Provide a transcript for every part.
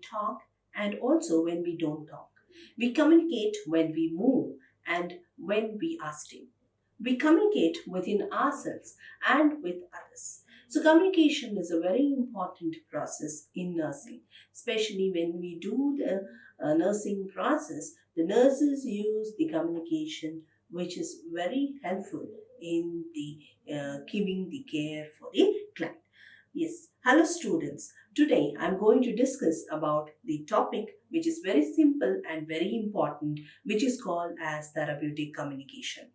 talk and also when we don't talk. We communicate when we move and when we are still. We communicate within ourselves and with others. So, communication is a very important process in nursing, especially when we do the nursing process. The nurses use the communication, which is very helpful in the giving the care for the client. Yes, hello students. Today I'm going to discuss about the topic which is very simple and very important, which is called as therapeutic communication.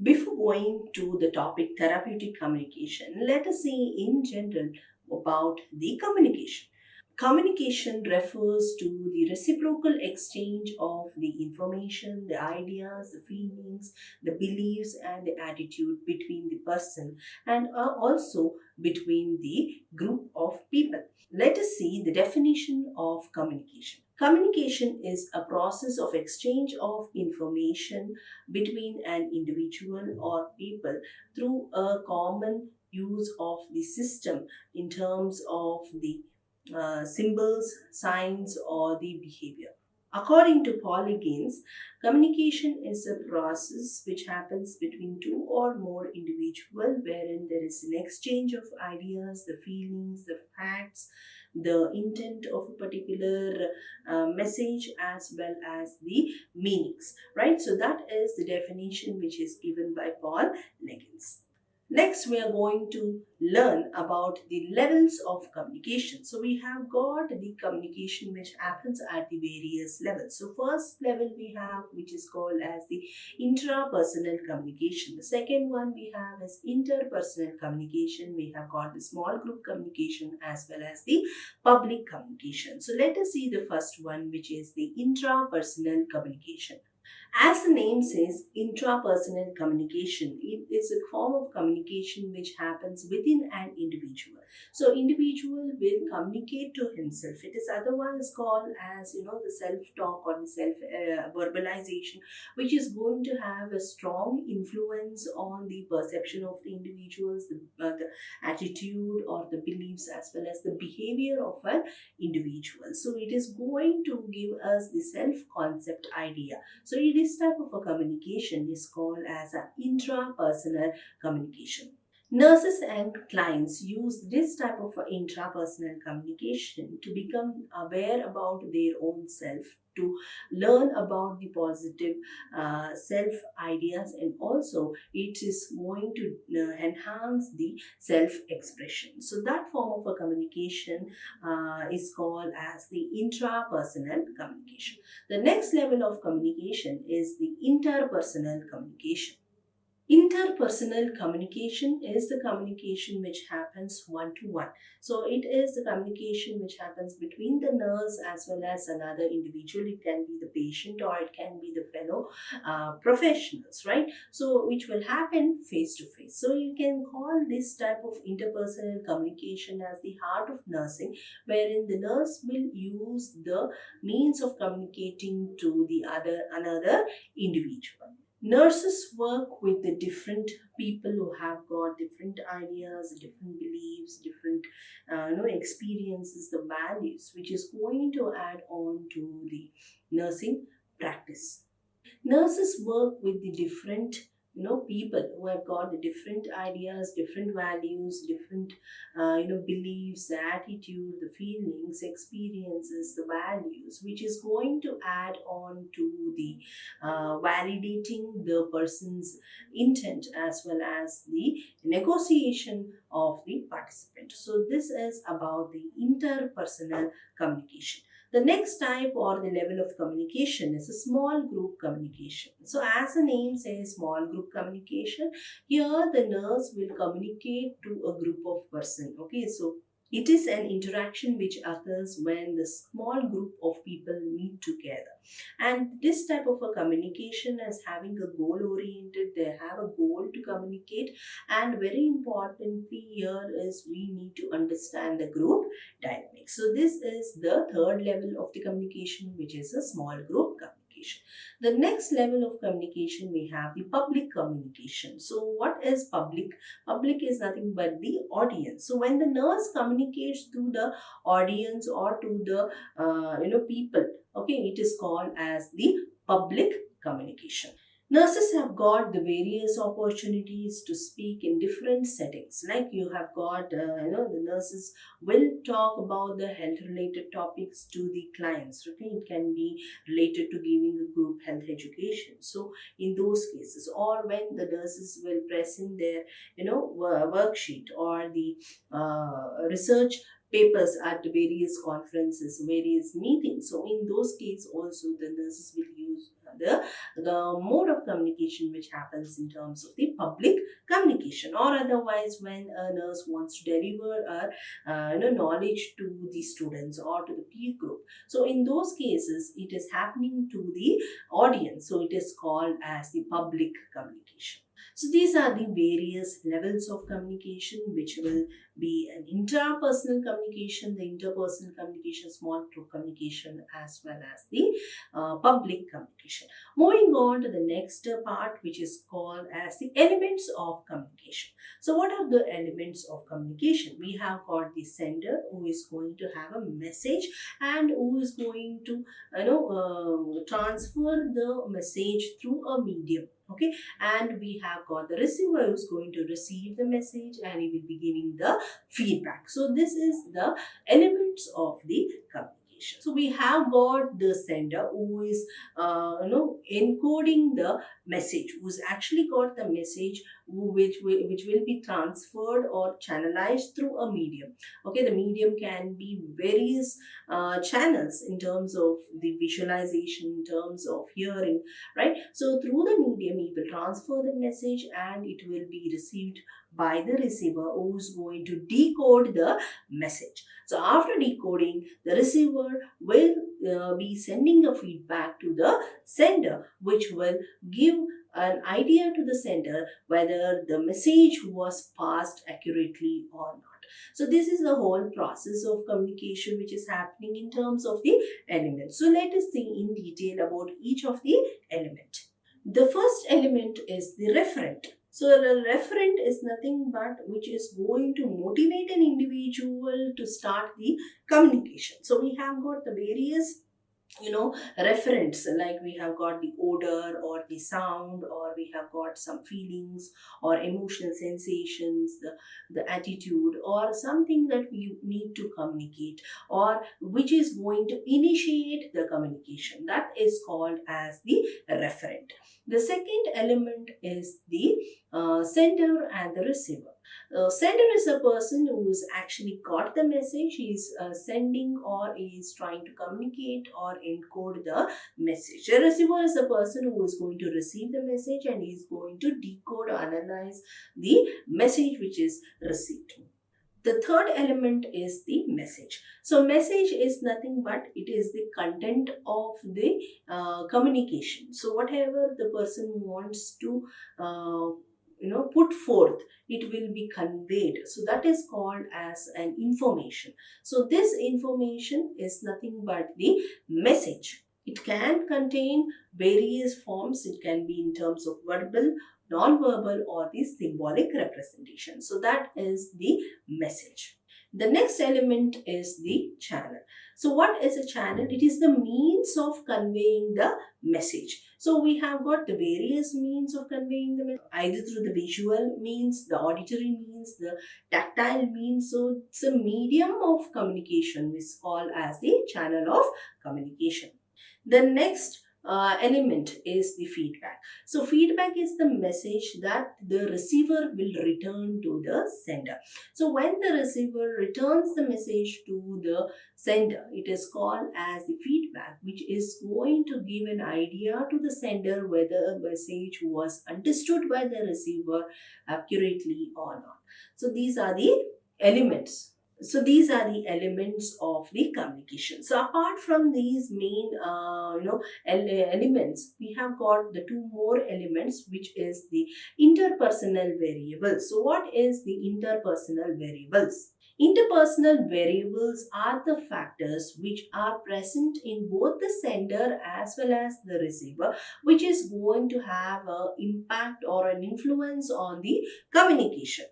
Before going to the topic therapeutic communication, let us see in general about the communication. Communication refers to the reciprocal exchange of the information, the ideas, the feelings, the beliefs, and the attitude between the person and also between the group of people. Let us see the definition of communication. Communication is a process of exchange of information between an individual or people through a common use of the system in terms of the symbols, signs, or the behavior. According to Paul Higgins, communication is a process which happens between two or more individuals wherein there is an exchange of ideas, the feelings, the facts, the intent of a particular message as well as the meanings, right? So that is the definition which is given by Paul Higgins. Next, we are going to learn about the levels of communication. So, we have got the communication which happens at the various levels. So, first level we have which is called as the intrapersonal communication. The second one we have is interpersonal communication. We have got the small group communication as well as the public communication. So, let us see the first one, which is the intrapersonal communication. As the name says, intrapersonal communication, it is a form of communication which happens within an individual. So, individual will communicate to himself. It is otherwise called as the self-talk or the self-verbalization, which is going to have a strong influence on the perception of the individuals, the attitude or the beliefs as well as the behavior of an individual. So, it is going to give us the self-concept idea. So this type of a communication is called as an intrapersonal communication. Nurses and clients use this type of intrapersonal communication to become aware about their own self, to learn about the positive self ideas, and also it is going to enhance the self expression. So, that form of a communication is called as the intrapersonal communication. The next level of communication is the interpersonal communication. Interpersonal communication is the communication which happens one to one. So, it is the communication which happens between the nurse as well as another individual. It can be the patient or it can be the fellow professionals, right? So, which will happen face to face. So, you can call this type of interpersonal communication as the heart of nursing, wherein the nurse will use the means of communicating to the other another individual. Nurses work with the different people who have got different ideas, different beliefs, different experiences, the values, which is going to add on to the nursing practice. Nurses work with the different people who have got the different ideas, different values, different beliefs, the attitude, the feelings, experiences, the values, which is going to add on to the validating the person's intent as well as the negotiation of the participant. So this is about the interpersonal communication. The next type or the level of communication is a small group communication. So, as the name says, small group communication, here the nurse will communicate to a group of person. Okay, so it is an interaction which occurs when the small group of people meet together. And this type of a communication is having a goal oriented, they have a goal to communicate, and very importantly here is we need to understand the group dynamics. So this is the third level of the communication, which is a small group communication. communication. The next level of communication, we have the public communication. So what is public? Public is nothing but the audience. So when the nurse communicates to the audience or to the people, okay, it is called as the public communication. Nurses have got the various opportunities to speak in different settings. Like you have got, the nurses will talk about the health related topics to the clients. Okay, it can be related to giving a group health education. So in those cases, or when the nurses will present their, worksheet or the research papers at various conferences, various meetings. So in those cases also the nurses will use the mode of communication which happens in terms of the public communication. Or otherwise, when a nurse wants to deliver knowledge to the students or to the peer group, so in those cases it is happening to the audience, so it is called as the public communication. So these are the various levels of communication which will be an interpersonal communication, the interpersonal communication, small group communication, as well as the public communication. Moving on to the next part, which is called as the elements of communication. So what are the elements of communication? We have got the sender who is going to have a message and who is going to transfer the message through a medium. Okay, and we have got the receiver who's going to receive the message and he will be giving the feedback. So this is the elements of the communication. So we have got the sender who is encoding the message, who's actually got the message which will be transferred or channelized through a medium. Okay, the medium can be various channels in terms of the visualization, in terms of hearing, right? So through the medium he will transfer the message and it will be received by the receiver who is going to decode the message. So after decoding, the receiver will be sending the feedback to the sender, which will give an idea to the sender whether the message was passed accurately or not. So this is the whole process of communication which is happening in terms of the elements. So let us see in detail about each of the element. The first element is the referent. So the referent is nothing but which is going to motivate an individual to start the communication. So we have got the various referents, like we have got the odor or the sound, or we have got some feelings or emotional sensations, the attitude or something that we need to communicate or which is going to initiate the communication, that is called as the referent. The second element is the sender and the receiver. Sender is a person who's actually got the message, he's sending or is trying to communicate or encode the message. The receiver is a person who is going to receive the message and is going to decode or analyze the message which is received. The third element is the message. So message is nothing but it is the content of the communication. So whatever the person wants to put forth, it will be conveyed. So that is called as an information. So this information is nothing but the message. It can contain various forms. It can be in terms of verbal, non-verbal, or the symbolic representation. So that is the message. The next element is the channel. So what is a channel? It is the means of conveying the message. So we have got the various means of conveying the message, either through the visual means, the auditory means, the tactile means. So it's a medium of communication which is called as the channel of communication. The next element is the feedback. So feedback is the message that the receiver will return to the sender. So when the receiver returns the message to the sender, it is called as the feedback, which is going to give an idea to the sender whether a message was understood by the receiver accurately or not. So these are the elements. So these are the elements of the communication. So apart from these main elements, we have got the two more elements, which is the interpersonal variables. So what is the interpersonal variables? Interpersonal variables are the factors which are present in both the sender as well as the receiver, which is going to have an impact or an influence on the communication.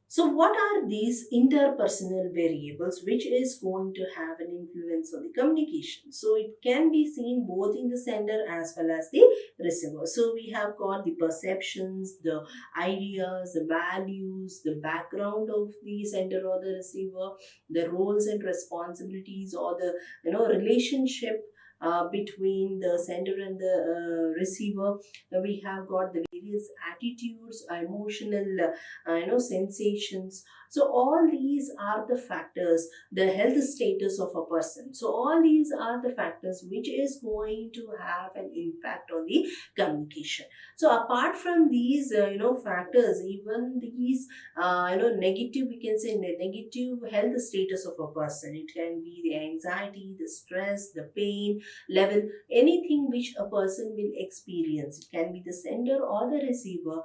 So, what are these interpersonal variables which is going to have an influence on the communication? So, it can be seen both in the sender as well as the receiver. So, we have got the perceptions, the ideas, the values, the background of the sender or the receiver, the roles and responsibilities, or the relationship between the sender and the receiver. We have got the various attitudes, emotional sensations. So all these are the factors, the health status of a person. So all these are the factors which is going to have an impact on the communication. So apart from these factors, even these negative, we can say negative health status of a person, it can be the anxiety, the stress, the pain level, anything which a person will experience, it can be the sender or the receiver,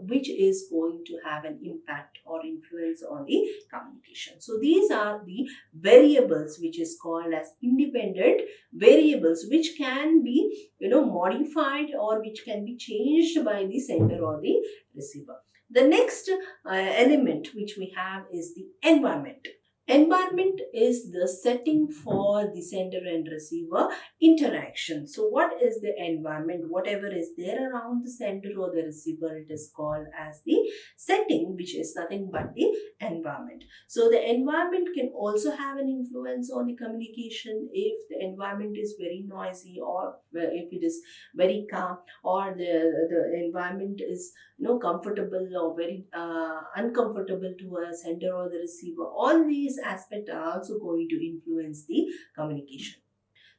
which is going to have an impact or influence on the communication. So these are the variables which is called as independent variables, which can be modified or which can be changed by the sender or the receiver. The next element which we have is the environment. Environment is the setting for the sender and receiver interaction. So, what is the environment? Whatever is there around the sender or the receiver, it is called as the setting, which is nothing but the environment. So, the environment can also have an influence on the communication. If the environment is very noisy, or if it is very calm, or the environment is comfortable or very uncomfortable to a sender or the receiver, all these aspects are also going to influence the communication.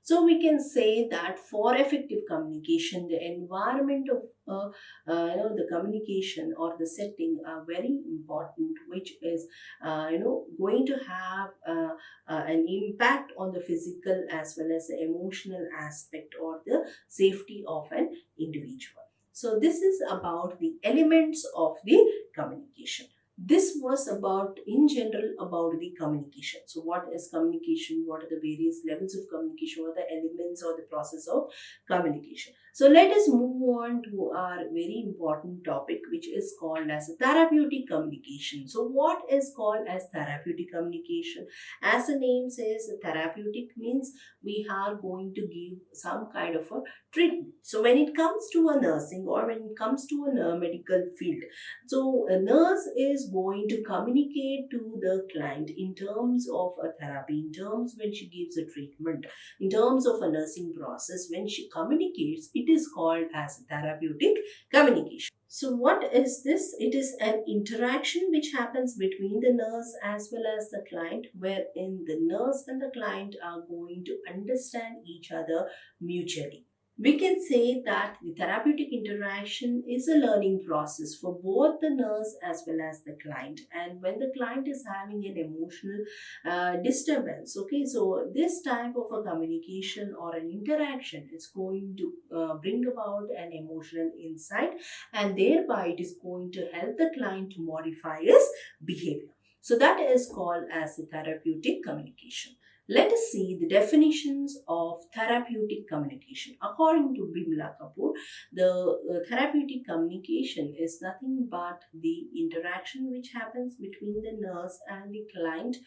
So we can say that for effective communication, the environment of the communication or the setting are very important, which is going to have an impact on the physical as well as the emotional aspect or the safety of an individual. So this is about the elements of the communication. This was about in general about the communication. So what is communication, what are the various levels of communication, what are the elements or the process of communication. So let us move on to our very important topic, which is called as therapeutic communication. So what is called as therapeutic communication? As the name says, therapeutic means we are going to give some kind of a treatment. So when it comes to a nursing or when it comes to a medical field, so a nurse is going to communicate to the client in terms of a therapy, in terms when she gives a treatment, in terms of a nursing process, when she communicates, it is called as therapeutic communication. So what is this? It is an interaction which happens between the nurse as well as the client, wherein the nurse and the client are going to understand each other mutually. We can say that the therapeutic interaction is a learning process for both the nurse as well as the client. And when the client is having an emotional disturbance, okay, so this type of a communication or an interaction is going to bring about an emotional insight, and thereby it is going to help the client to modify his behavior. So that is called as the therapeutic communication. Let us see the definitions of therapeutic communication. According to Bimla Kapoor, the therapeutic communication is nothing but the interaction which happens between the nurse and the client,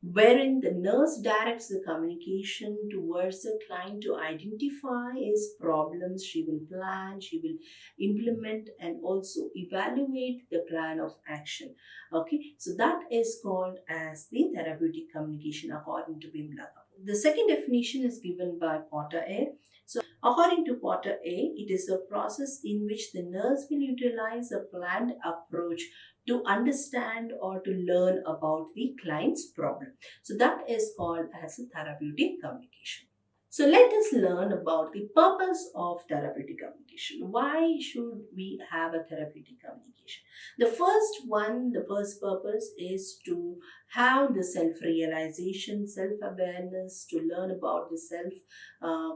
wherein the nurse directs the communication towards the client to identify his problems. She will plan, she will implement, and also evaluate the plan of action. Okay, so that is called as the therapeutic communication according to Bimla. The second definition is given by Potter A. So, according to Potter A, it is a process in which the nurse will utilize a planned approach to understand or to learn about the client's problem. So, that is called as a therapeutic communication. So let us learn about the purpose of therapeutic communication. Why should we have a therapeutic communication? The first purpose is to have the self-realization, self-awareness, to learn about the self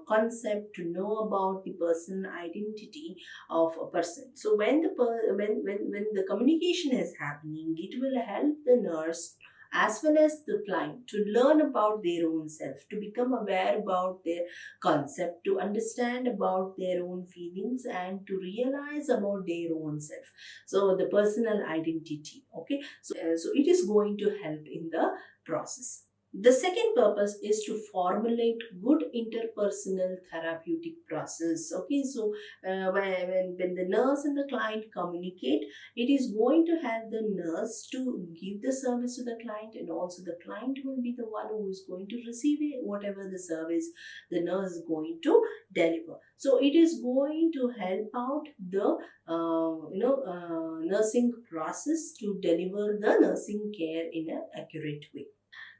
concept, to know about the person identity of a person. So when the communication is happening, it will help the nurse as well as the client to learn about their own self, to become aware about their concept, to understand about their own feelings, and to realize about their own self. So the personal identity. Okay, so it is going to help in the process. The second purpose is to formulate good interpersonal therapeutic process. Okay, so when the nurse and the client communicate, it is going to help the nurse to give the service to the client, and also the client will be the one who is going to receive it, whatever the service the nurse is going to deliver. So it is going to help out the nursing process to deliver the nursing care in an accurate way.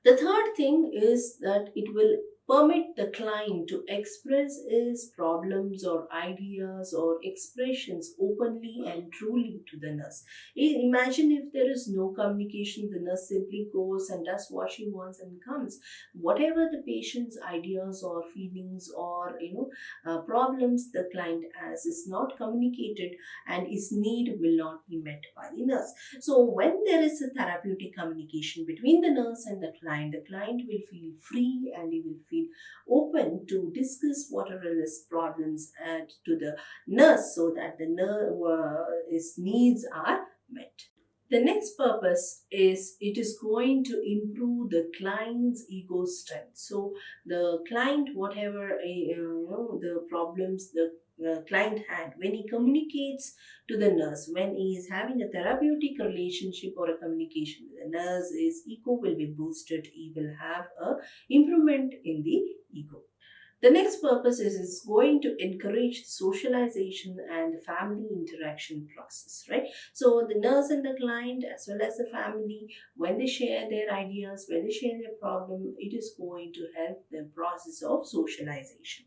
The third thing is that it will permit the client to express his problems or ideas or expressions openly and truly to the nurse. Imagine if there is no communication, the nurse simply goes and does what she wants and comes. Whatever the patient's ideas or feelings or problems the client has is not communicated, and his need will not be met by the nurse. So when there is a therapeutic communication between the nurse and the client will feel free and he will feel open to discuss whatever his problems to the nurse, so that his needs are met. The next purpose is it is going to improve the client's ego strength. So the client, whatever the problems the client had, when he communicates to the nurse, when he is having a therapeutic relationship or a communication with the nurse, his ego will be boosted. He will have a improvement in the ego. The next purpose is it's going to encourage socialization and the family interaction process, right? So the nurse and the client as well as the family, when they share their ideas, when they share their problem, it is going to help the process of socialization.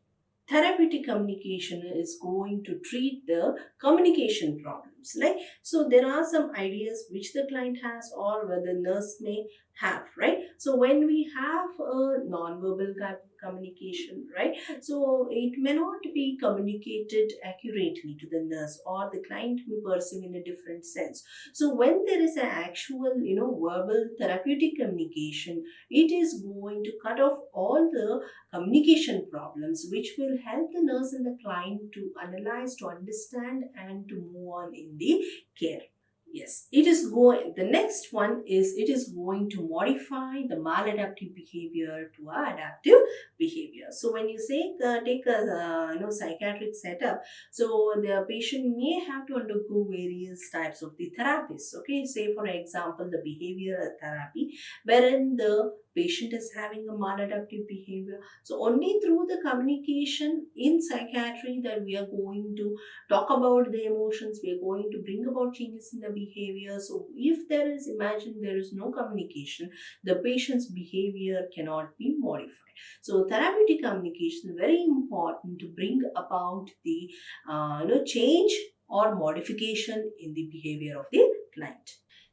Therapeutic communication is going to treat the communication problems, right? So there are some ideas which the client has or where the nurse may have, right? So when we have a non-verbal type of communication, right, so it may not be communicated accurately to the nurse, or the client may perceive in a different sense. So when there is an actual verbal therapeutic communication, it is going to cut off all the communication problems, which will help the nurse and the client to analyze, to understand, and to move on in the care. Yes, it is going. The next one is it is going to modify the maladaptive behavior to a adaptive behavior. So when you say take a psychiatric setup, so the patient may have to undergo various types of the therapies. Okay, say for example the behavioral therapy, wherein the patient is having a maladaptive behavior. So only through the communication in psychiatry that we are going to talk about the emotions, we are going to bring about changes in the behavior. So if there is, imagine there is no communication, the patient's behavior cannot be modified. So therapeutic communication is very important to bring about the change or modification in the behavior of the client.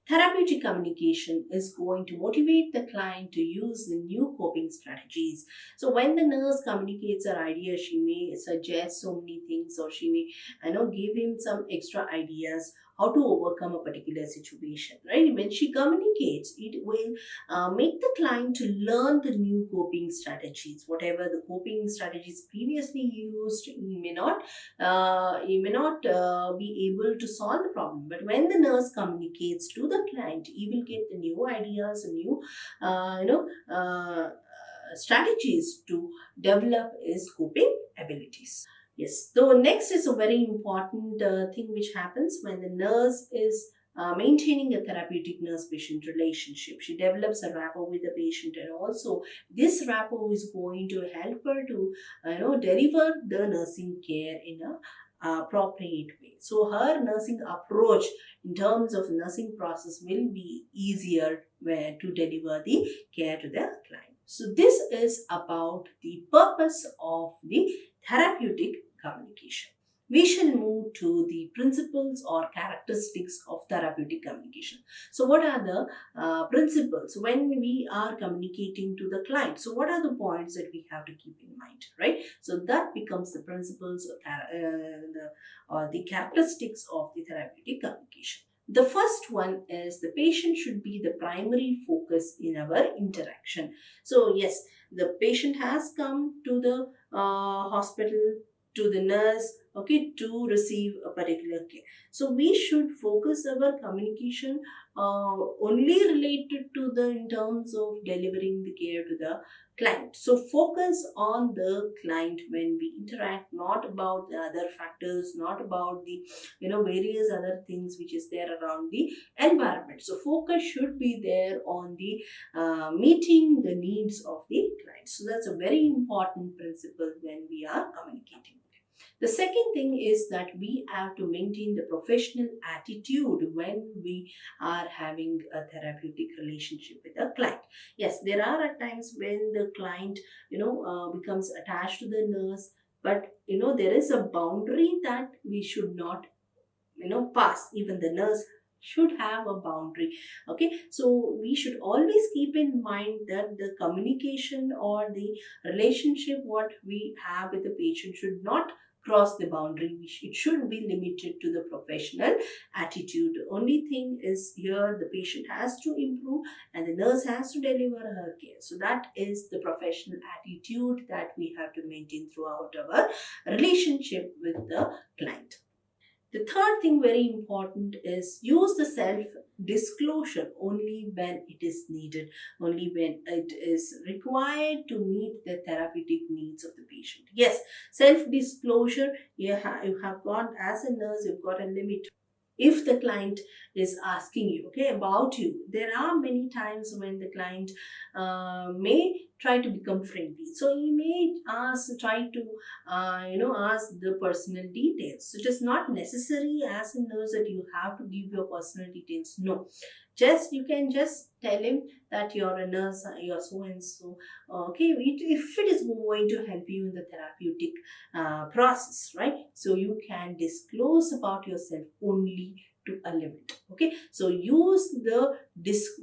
Therapeutic communication is going to motivate the client to use the new coping strategies. So when the nurse communicates her idea, she may suggest so many things, or she may give him some extra ideas how to overcome a particular situation, right? When she communicates, it will make the client to learn the new coping strategies. Whatever the coping strategies previously used, he may not be able to solve the problem. But when the nurse communicates to the client, he will get the new ideas, new uh, you know strategies to develop his coping abilities. Yes. So next is a very important thing which happens when the nurse is maintaining a therapeutic nurse-patient relationship. She develops a rapport with the patient, and also this rapport is going to help her to, deliver the nursing care in a appropriate way. So her nursing approach in terms of nursing process will be easier where to deliver the care to the client. So this is about the purpose of the therapeutic communication. We shall move to the principles or characteristics of therapeutic communication. So, what are the principles when we are communicating to the client? So, what are the points that we have to keep in mind, right? So, that becomes the principles or the characteristics of the therapeutic communication. The first one is the patient should be the primary focus in our interaction. So, yes, the patient has come to the hospital, to the nurse, okay, to receive a particular care. So, we should focus our communication only related to the in terms of delivering the care to the client. So, focus on the client when we interact, not about the other factors, not about the various other things which is there around the environment. So, focus should be there on the meeting the needs of the client. So that's a very important principle when we are communicating. The second thing is that we have to maintain the professional attitude when we are having a therapeutic relationship with a client. Yes, there are at times when the client, becomes attached to the nurse, but there is a boundary that we should not pass. Even the nurse should have a boundary. Okay, so we should always keep in mind that the communication or the relationship what we have with the patient should not cross the boundary. It should be limited to the professional attitude. The only thing is here the patient has to improve and the nurse has to deliver her care. So that is the professional attitude that we have to maintain throughout our relationship with the client. The third thing very important is use the self disclosure only when it is needed, only when it is required to meet the therapeutic needs of the patient. Yes, self disclosure, you have got, as a nurse, you've got a limit. If the client is asking you, okay, about you, there are many times when the client may try to become friendly, so he may try to ask the personal details. So it is not necessary as a nurse that you have to give your personal details. No, just you can just tell him that you're a nurse, you're so and so. Okay, if it is going to help you in the therapeutic process, right? So you can disclose about yourself only to a limit. Okay, so use the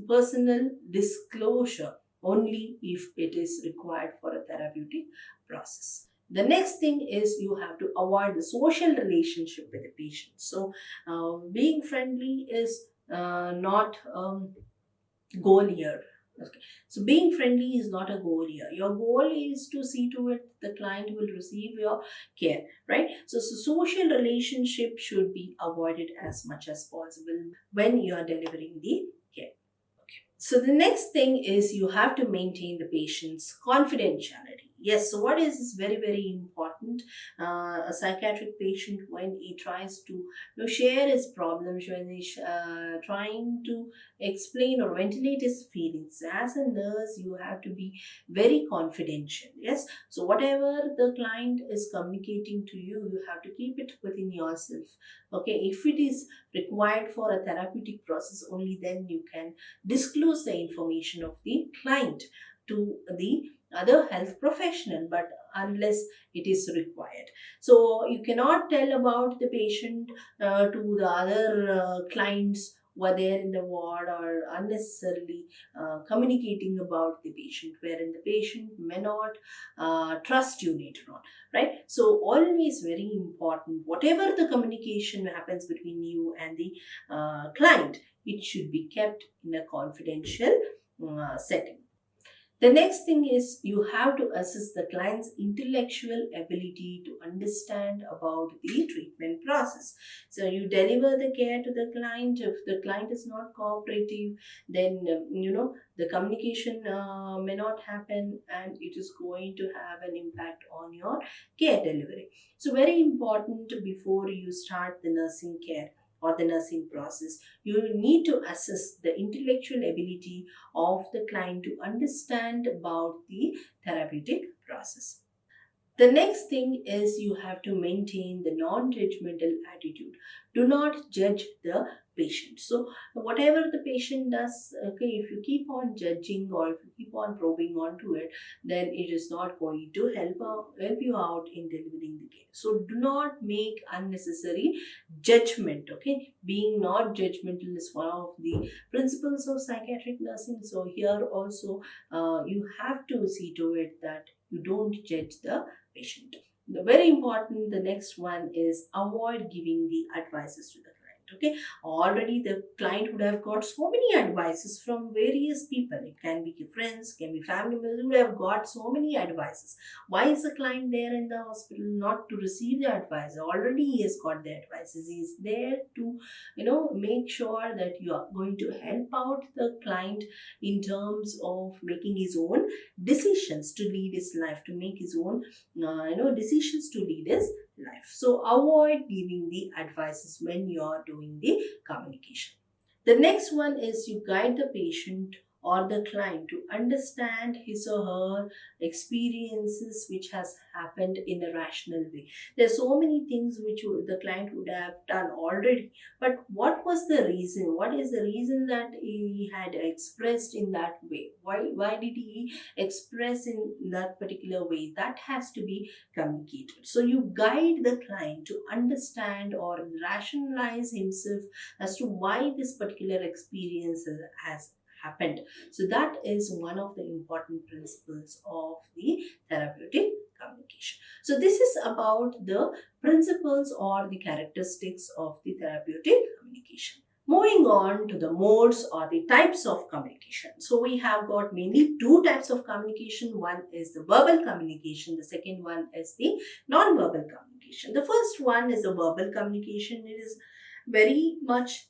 personal disclosure only if it is required for a therapeutic process. The next thing is you have to avoid the social relationship with the patient. So being friendly is not goal here. Okay. So being friendly is not a goal here. Your goal is to see to it the client will receive your care, right? So social relationship should be avoided as much as possible when you are delivering the care. So the next thing is you have to maintain the patient's confidentiality. Yes, so what is very, very important? A psychiatric patient, when he tries to share his problems, when he's trying to explain or ventilate his feelings, as a nurse, you have to be very confidential. Yes, so whatever the client is communicating to you, you have to keep it within yourself. Okay, if it is required for a therapeutic process, only then you can disclose the information of the client to the other health professional, but unless it is required. So you cannot tell about the patient to the other clients who are there in the ward, or unnecessarily communicating about the patient wherein the patient may not trust you later on, right? So always very important, whatever the communication happens between you and the client, it should be kept in a confidential setting. The next thing is you have to assess the client's intellectual ability to understand about the treatment process. So you deliver the care to the client. If the client is not cooperative, then the communication may not happen, and it is going to have an impact on your care delivery. So very important before you start the nursing care or the nursing process, you need to assess the intellectual ability of the client to understand about the therapeutic process. The next thing is you have to maintain the non judgmental attitude. Do not judge the patient. So whatever the patient does, okay, if you keep on judging or if you keep on probing onto it, then it is not going to help you out in delivering the care. So do not make unnecessary judgment. Okay, being not judgmental is one of the principles of psychiatric nursing. So here also you have to see to it that you don't judge the patient. The very important, the next one is avoid giving the advices to the client. Okay, already the client would have got so many advices from various people. It can be friends, can be family members, would have got so many advices. Why is the client there in the hospital? Not to receive the advice. Already he has got the advices. He is there to, make sure that you are going to help out the client in terms of making his own decisions to lead his life, to make his own decisions to lead his life. So avoid giving the advices when you are doing the communication. The next one is you guide the patient or the client to understand his or her experiences which has happened in a rational way. There's so many things which the client would have done already, but what was the reason? What is the reason that he had expressed in that way? Why did he express in that particular way? That has to be communicated. So you guide the client to understand or rationalize himself as to why this particular experience has happened. So that is one of the important principles of the therapeutic communication. So this is about the principles or the characteristics of the therapeutic communication. Moving on to the modes or the types of communication. So we have got mainly two types of communication. One is the verbal communication. The second one is the non-verbal communication. The first one is the verbal communication. It is very much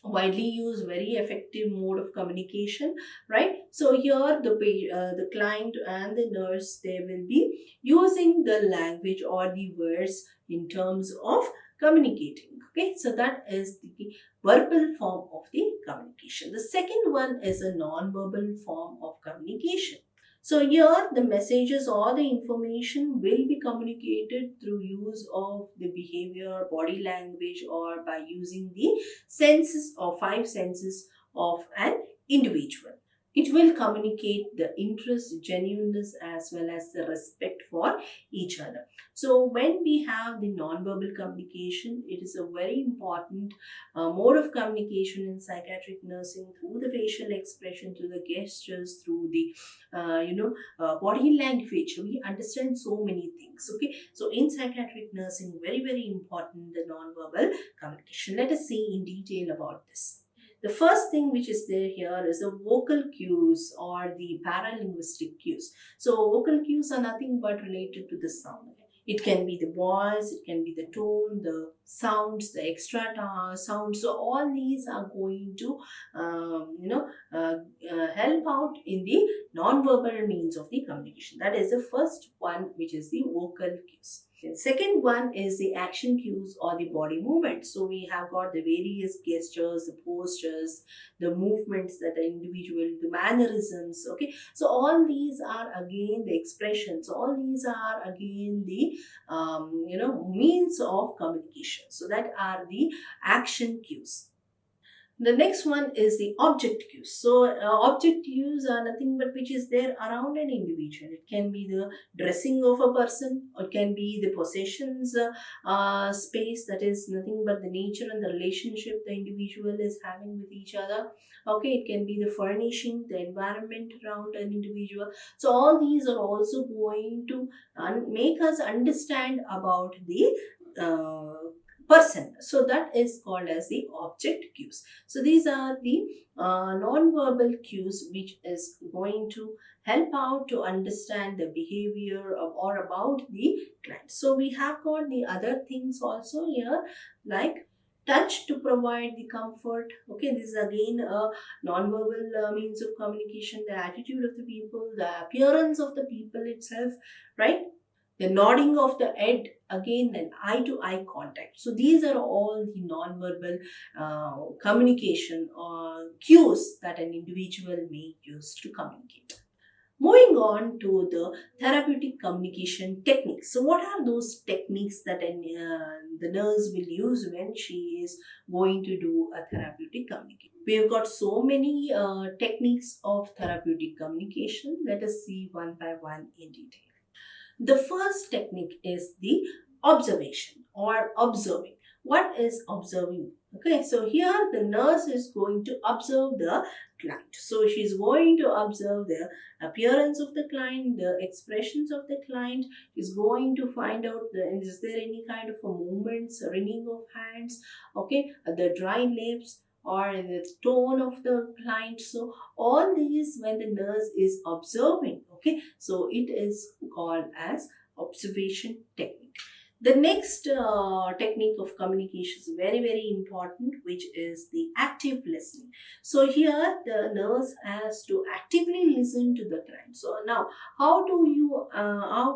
widely used, very effective mode of communication, right? So here the client and the nurse, they will be using the language or the words in terms of communicating. Okay, so that is the verbal form of the communication. The second one is a non-verbal form of communication. So here the messages or the information will be communicated through use of the behavior, body language, or by using the senses or five senses of an individual. It will communicate the interest, genuineness, as well as the respect for each other. So when we have the non-verbal communication, it is a very important mode of communication in psychiatric nursing, through the facial expression, through the gestures, through the body language. We understand so many things. Okay, so in psychiatric nursing, very important the non-verbal communication. Let us see in detail about this. The first thing which is there here is the vocal cues or the paralinguistic cues. So vocal cues are nothing but related to the sound. It can be the voice, it can be the tone, the sounds, the extra sounds. So all these are going to, help out in the non-verbal means of the communication. That is the first one, which is the vocal cues. The second one is the action cues or the body movement. So we have got the various gestures, the postures, the movements that the individual, the mannerisms. Okay, so all these are again the expressions. All these are again the means of communication. So that are the action cues. The next one is the object cues. So object cues are nothing but which is there around an individual. It can be the dressing of a person, or it can be the possessions space, that is nothing but the nature and the relationship the individual is having with each other. Okay, it can be the furnishing, the environment around an individual. So all these are also going to make us understand about the person. So that is called as the object cues. So these are the non-verbal cues which is going to help out to understand the behavior of, or about the client. So we have got the other things also here, like touch to provide the comfort. Okay, this is again a non-verbal means of communication. The attitude of the people, the appearance of the people itself, right? The nodding of the head, again an eye to eye contact. So these are all the non-verbal communication or cues that an individual may use to communicate. Moving on to the therapeutic communication techniques. So, what are those techniques that the nurse will use when she is going to do a therapeutic communication? We have got so many techniques of therapeutic communication. Let us see one by one in detail. The first technique is the observation or observing. What is observing? Okay, so here the nurse is going to observe the client. So she's going to observe the appearance of the client, the expressions of the client, is going to find out is there any kind of a movements, wringing of hands, okay, the dry lips or the tone of the client. So all these when the nurse is observing, okay, so it is called as observation technique. The next technique of communication is very very important, which is the active listening. So here the nurse has to actively listen to the client. So now how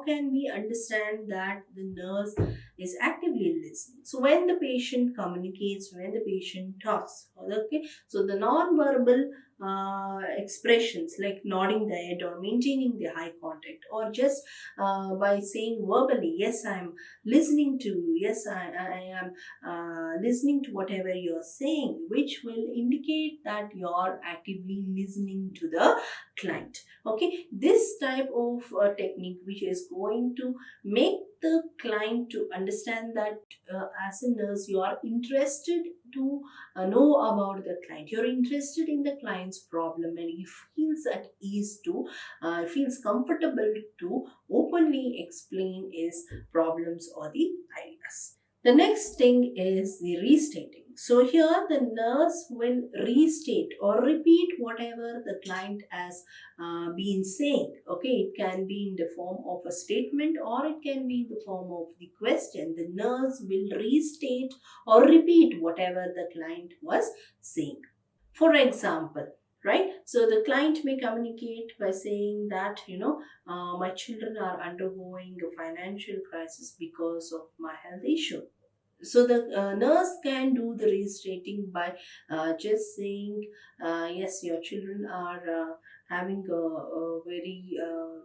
can we understand that the nurse is actively listening? So when the patient communicates, when the patient talks, okay, so the non-verbal expressions like nodding the head or maintaining the eye contact, or just by saying verbally, yes, I'm listening to you, yes, I am listening to whatever you're saying, which will indicate that you're actively listening to the client. Okay, this type of technique which is going to make the client to understand that as a nurse you are interested to know about the client, you're interested in the client's problem, and he feels at ease to feels comfortable to openly explain his problems or the ideas. The next thing is the restating. So here the nurse will restate or repeat whatever the client has been saying. Okay, it can be in the form of a statement or it can be in the form of the question. The nurse will restate or repeat whatever the client was saying. For example, right, so the client may communicate by saying that, my children are undergoing a financial crisis because of my health issue. So the nurse can do the restating by just saying, yes, your children are having a very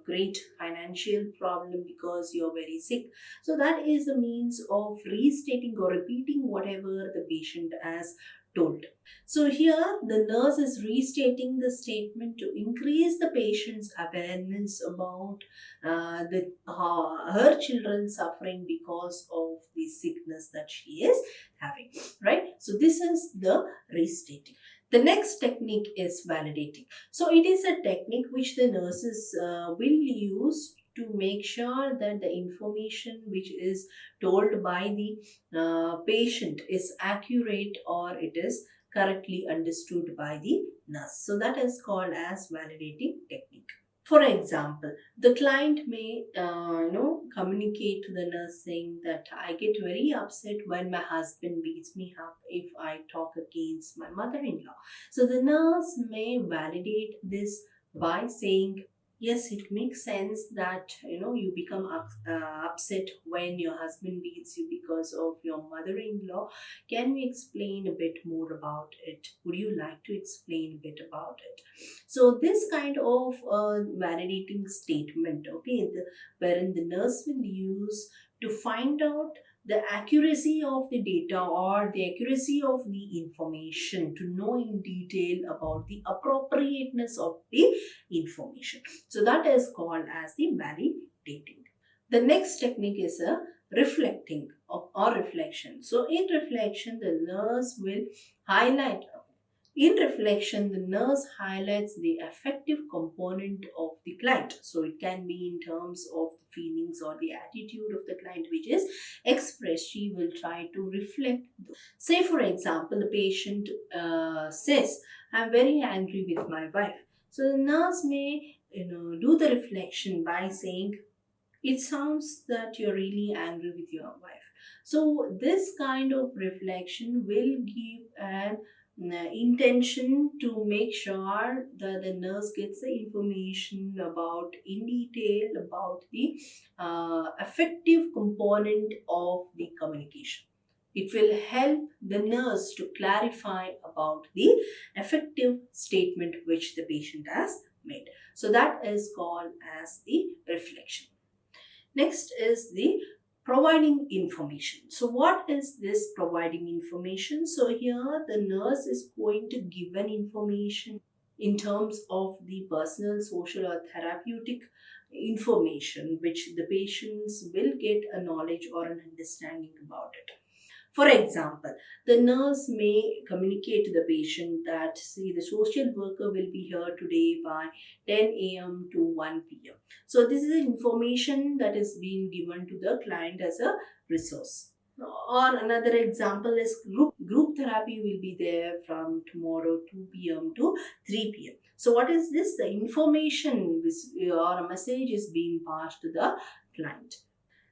great financial problem because you're very sick. So that is the means of restating or repeating whatever the patient has told. So here the nurse is restating the statement to increase the patient's awareness about her children suffering because of the sickness that she is having, right? So this is the restating. The next technique is validating. So it is a technique which the nurses will use to make sure that the information which is told by the patient is accurate or it is correctly understood by the nurse. So that is called as validating technique. For example, the client may communicate to the nurse saying that I get very upset when my husband beats me up if I talk against my mother-in-law. So the nurse may validate this by saying, yes, it makes sense that you become upset when your husband beats you because of your mother-in-law. Can we explain a bit more about it? Would you like to explain a bit about it? So this kind of validating statement, okay, wherein the nurse will use to find out the accuracy of the data or the accuracy of the information, to know in detail about the appropriateness of the information. So that is called as the validating. The next technique is a reflecting or reflection. So in reflection, the nurse will highlight in reflection, the nurse highlights the affective component of the client. So it can be in terms of the feelings or the attitude of the client which is expressed. She will try to reflect. Say, for example, the patient says, I'm very angry with my wife. So the nurse may do the reflection by saying, it sounds that you're really angry with your wife. So this kind of reflection will give an intention to make sure that the nurse gets the information about in detail about the affective component of the communication. It will help the nurse to clarify about the effective statement which the patient has made. So that is called as the reflection. Next is the providing information. So what is this providing information? So here the nurse is going to give an information in terms of the personal, social or therapeutic information which the patients will get a knowledge or an understanding about it. For example, the nurse may communicate to the patient that, see, the social worker will be here today by 10 a.m. to 1 p.m. So, this is information that is being given to the client as a resource. Or another example is group therapy will be there from tomorrow 2 p.m. to 3 p.m. So, what is this? The information or a message is being passed to the client.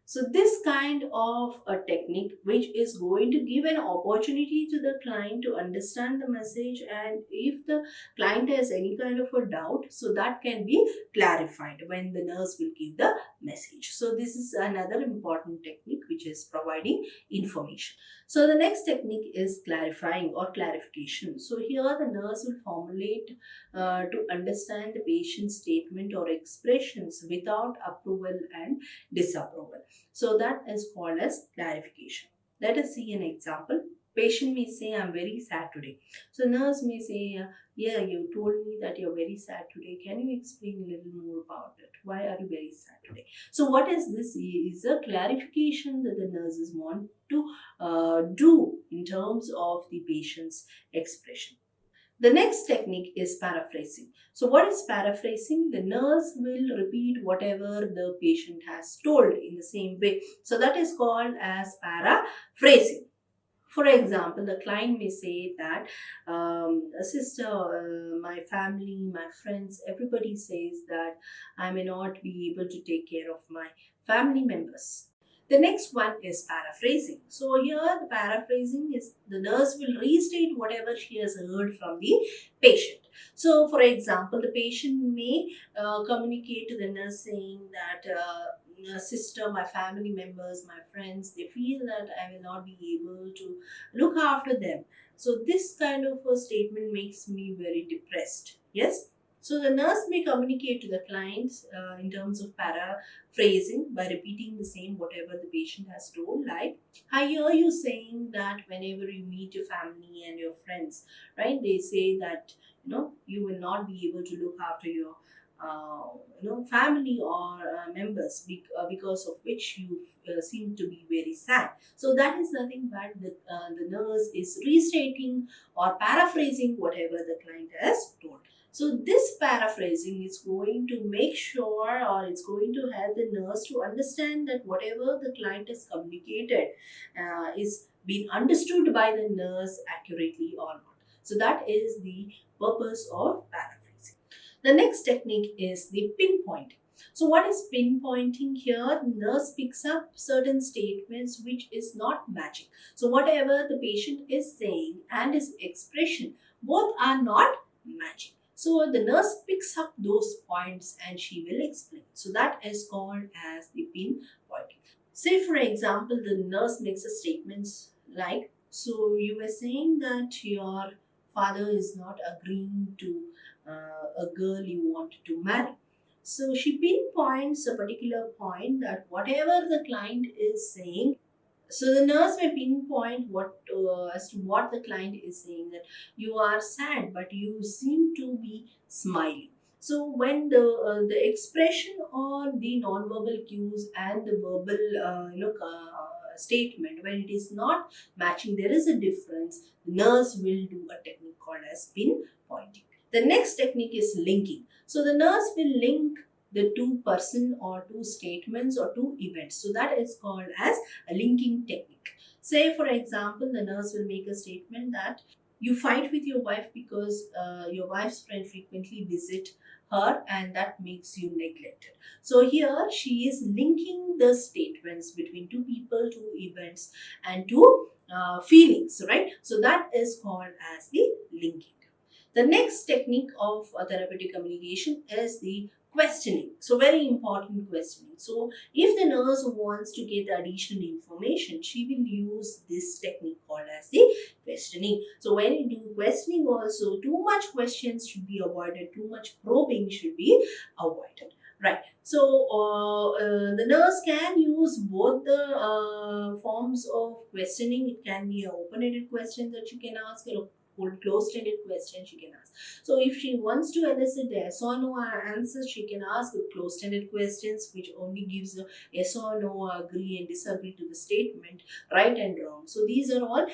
So this kind of a technique which is going to give an opportunity to the client to understand the message, and if the client has any kind of a doubt, so that can be clarified when the nurse will give the message. So this is another important technique which is providing information. So the next technique is clarifying or clarification. So here the nurse will formulate to understand the patient's statement or expressions without approval and disapproval. So that is called as clarification. Let us see an example. Patient may say, I'm very sad today. So nurse may say, yeah, you told me that you're very sad today. Can you explain a little more about it? Why are you very sad today? So what is this? Is a clarification that the nurses want to do in terms of the patient's expression. The next technique is paraphrasing. So, what is paraphrasing? The nurse will repeat whatever the patient has told in the same way. So, that is called as paraphrasing. For example, the client may say that, sister, my family, my friends, everybody says that I may not be able to take care of my family members. The next one is paraphrasing. So here the paraphrasing is the nurse will restate whatever she has heard from the patient. So for example, the patient may communicate to the nurse saying that, sister, my family members, my friends, they feel that I will not be able to look after them. So this kind of a statement makes me very depressed. Yes. So the nurse may communicate to the clients in terms of paraphrasing by repeating the same whatever the patient has told. Like, I hear you saying that whenever you meet your family and your friends, right? They say that you will not be able to look after your family or members because of which you seem to be very sad. So that is nothing but the nurse is restating or paraphrasing whatever the client has told. So this paraphrasing is going to make sure, or it's going to help the nurse to understand that whatever the client has communicated is being understood by the nurse accurately or not. So that is the purpose of paraphrasing. The next technique is the pinpointing. So what is pinpointing here? The nurse picks up certain statements which is not matching. So whatever the patient is saying and his expression, both are not matching. So the nurse picks up those points and she will explain. So that is called as the pinpointing. Say for example, the nurse makes a statement like, so you were saying that your father is not agreeing to a girl you wanted to marry. So she pinpoints a particular point that whatever the client is saying, so the nurse may pinpoint what as to what the client is saying, that you are sad but you seem to be smiling. So when the expression or the non-verbal cues and the verbal statement, when it is not matching, there is a difference. The nurse will do a technique called as pinpointing. The next technique is linking. So the nurse will link the two person or two statements or two events. So that is called as a linking technique. Say for example, the nurse will make a statement that you fight with your wife because your wife's friend frequently visit her and that makes you neglected. So here she is linking the statements between two people, two events and two feelings, right? So that is called as the linking. The next technique of therapeutic communication is the Questioning. So very important, questioning. So if the nurse wants to get additional information, she will use this technique called as the questioning. So when you do questioning also, too much questions should be avoided, too much probing should be avoided. Right. So the nurse can use both the forms of questioning. It can be an open-ended question that you can ask, or a closed-ended question she can ask. So if she wants to elicit the yes or no answers, she can ask closed-ended questions, which only gives a yes or no, agree and disagree to the statement, right and wrong. So these are all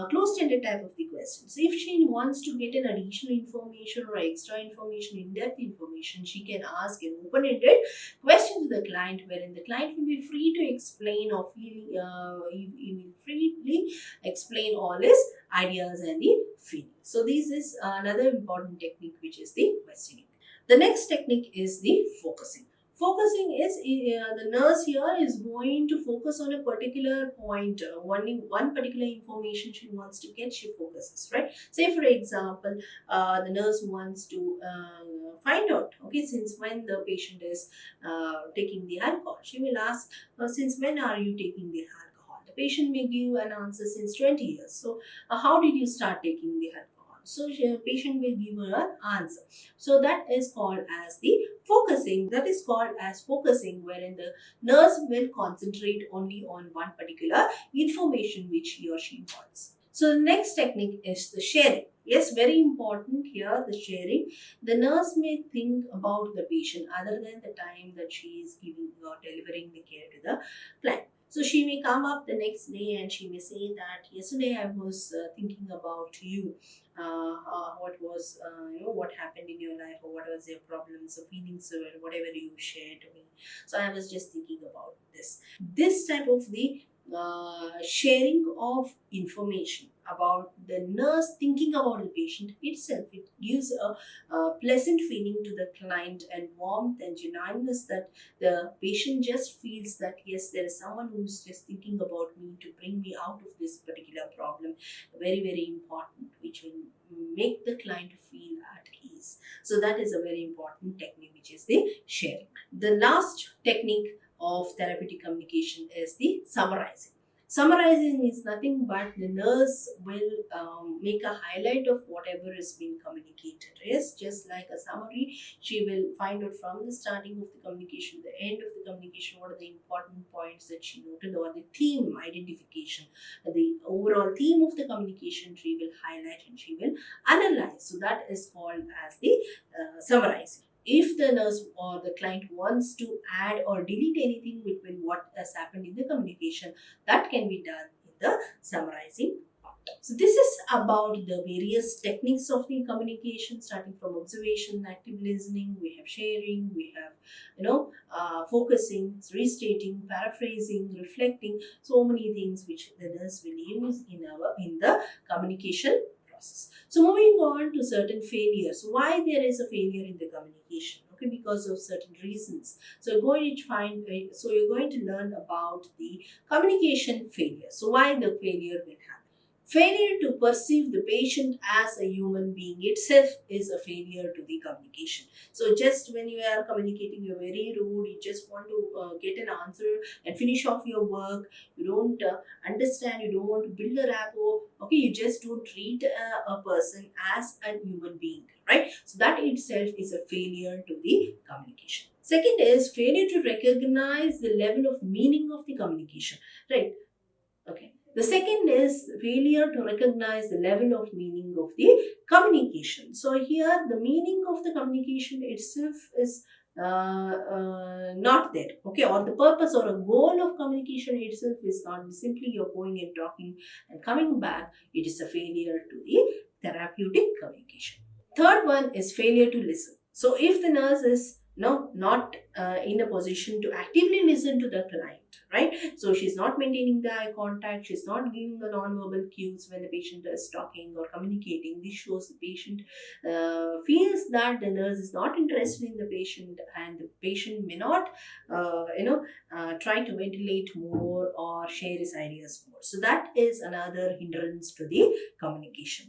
closed-ended type of the questions. If she wants to get an additional information or extra information, in-depth information, she can ask an open-ended question to the client, wherein the client will be free to explain or he will freely explain all his ideas and the feelings. So this is another important technique, which is the questioning. The next technique is the focusing. Focusing is the nurse here is going to focus on a particular point, one particular information she wants to get, she focuses, right? Say for example, the nurse wants to find out, okay, since when the patient is taking the alcohol. She will ask, since when are you taking the alcohol? The patient may give an answer, since 20 years. So how did you start taking the alcohol? So the patient will give her an answer. So that is called as the focusing. That is called as focusing, wherein the nurse will concentrate only on one particular information which he or she wants. So the next technique is the sharing. Yes, very important here, the sharing. The nurse may think about the patient other than the time that she is giving or delivering the care to the client. So she may come up the next day and she may say that yesterday I was thinking about you. What was what happened in your life, or what was your problems or feelings, or whatever you shared to me. So I was just thinking about this. This type of the sharing of information about the nurse thinking about the patient itself, it gives a pleasant feeling to the client, and warmth and genuineness, that the patient just feels that yes, there is someone who's just thinking about me to bring me out of this particular problem. Very, very important, which will make the client feel at ease. So that is a very important technique, which is the sharing. The last technique of therapeutic communication is the summarizing. Summarizing is nothing but the nurse will make a highlight of whatever is being communicated. Yes, just like a summary, she will find out from the starting of the communication, the end of the communication, what are the important points that she noted, or the theme identification. The overall theme of the communication she will highlight and she will analyze. So that is called as the summarizing. If the nurse or the client wants to add or delete anything between what has happened in the communication, that can be done in the summarizing part. So this is about the various techniques of the communication, starting from observation, active listening, we have sharing, we have focusing, restating, paraphrasing, reflecting, so many things which the nurse will use in the communication process. So moving on to certain failures. Why there is a failure in the communication? Okay, because of certain reasons. So you're going to learn about the communication failure. So why the failure will happen? Failure to perceive the patient as a human being itself is a failure to the communication. So just when you are communicating, you're very rude, you just want to get an answer and finish off your work. You don't understand, you don't want to build a rapport. Okay, you just don't treat a person as a human being, right? So that itself is a failure to the communication. Second is failure to recognize the level of meaning of the communication, right? Okay. The second is failure to recognize the level of meaning of the communication. So here the meaning of the communication itself is not there. Okay, or the purpose or a goal of communication itself is not simply you're going and talking and coming back. It is a failure to the therapeutic communication. Third one is failure to listen. So if the nurse is not in a position to actively listen to the client, right? So she's not maintaining the eye contact, she's not giving the non-verbal cues when the patient is talking or communicating. This shows the patient feels that the nurse is not interested in the patient, and the patient may not try to ventilate more or share his ideas more. So that is another hindrance to the communication.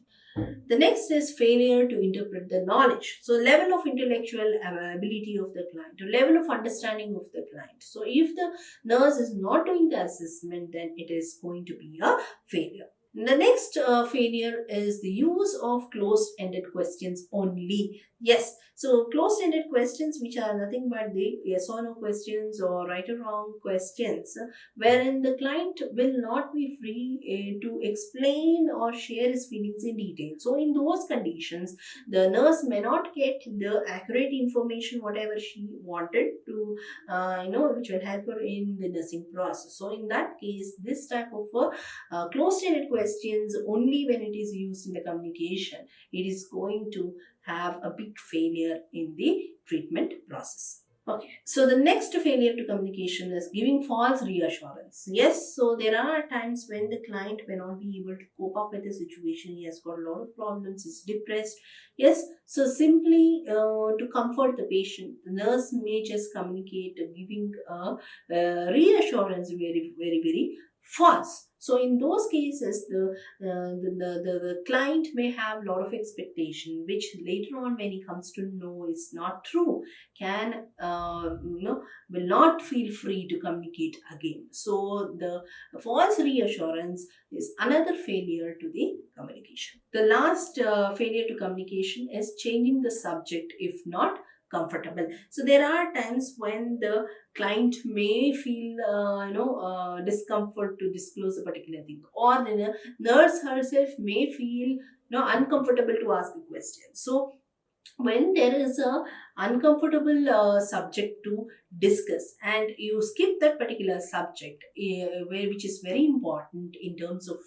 The next is failure to interpret the knowledge. So, level of intellectual ability of the client, or level of understanding of the client. So, if the nurse is not doing the assessment, then it is going to be a failure. The next failure is the use of closed ended questions only. Yes, so closed ended questions, which are nothing but the yes or no questions or right or wrong questions, wherein the client will not be free to explain or share his feelings in detail. So, in those conditions, the nurse may not get the accurate information whatever she wanted to, which will help her in the nursing process. So, in that case, this type of closed-ended questions only when it is used in the communication, it is going to have a big failure in the treatment process. Okay, so the next failure to communication is giving false reassurance. Yes, so there are times when the client may not be able to cope up with the situation. He has got a lot of problems, he's depressed. Yes, so simply to comfort the patient, the nurse may just communicate, giving reassurance very false. So in those cases, the client may have a lot of expectation, which later on when he comes to know is not true, can will not feel free to communicate again. So the false reassurance is another failure to the communication. The last failure to communication is changing the subject if not comfortable. So there are times when the client may feel discomfort to disclose a particular thing, or the nurse herself may feel uncomfortable to ask a question. So when there is a uncomfortable subject to discuss and you skip that particular subject, which is very important in terms of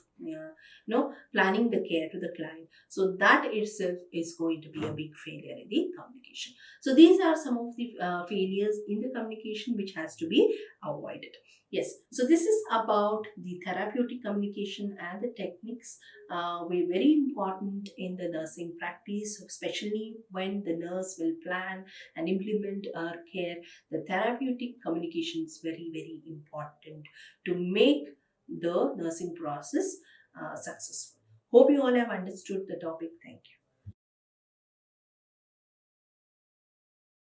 planning the care to the client, so that itself is going to be a big failure in the communication. So these are some of the failures in the communication which has to be avoided. Yes, so this is about the therapeutic communication and the techniques were very important in the nursing practice, especially when the nurse will plan and implement our care. The therapeutic communication is very important to make the nursing process successful. Hope you all have understood the topic. Thank you.